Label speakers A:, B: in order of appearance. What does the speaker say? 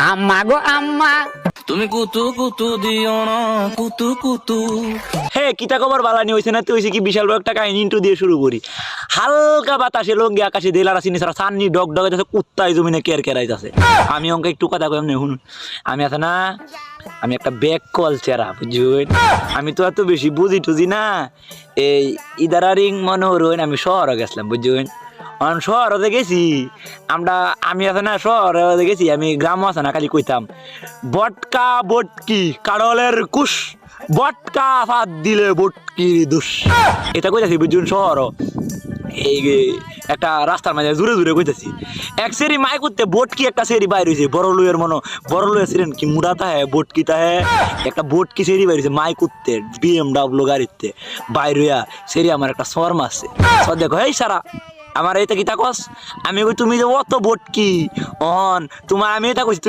A: আম্মা গো আম্মা
B: তুমি কুতু কুতু দিও না কুতু কুতু।
C: হে কিতা খবর বালানি হইছে না তুই কি বিশাল বড় একটা কাহিনী ইন্ট্রো দিয়ে শুরু করি। হালকা বাতাসে লঙ্গি আকাশে দেলারা চিনি সারা সান্নি ডগ ডগ যাচ্ছে কুত্তায় জমিনে কের কেরাই যাচ্ছে। আমি একটু কথা কইম না শুনুন। আমি আছে না আমি একটা ব্যাক কল চেরা বুঝুন। আমি তো এত বেশি বুঝি টুজি না। এই ইদারারিং মনে হইন আমি শহরে গেছিলাম বুঝুন। শহরে গেছি আমি আছে না শহরে গেছি আমি গ্রাম আছে না খালি কইতাম বটকা বটকি কাড়লের কুশ বটকা ফাঁদ দিলে বটকি দুষ এটা কইতাছি বুঝুন শহর এই একটা রাস্তার মাঝে জুড়ে জুড়ে কইতাছি এক সেরি মাই করতে বটকি একটা সেরি বাইর হয়েছে বড় লুয়ের মনো বড় লুয়ের সিরেন কি মুড়াতা হ্যাঁ বটকিতা হ্যাঁ একটা বটকি সেরি বাইর হয়েছে মাই করতে BMW গাড়িতে বাইর হইয়া সেরি আমার একটা সর মারছে সর দেখো এই সারা আমার এইটা কিতা কস আমি কই তুমি যে অত বটকি অন তোমার আমি এটা কইছি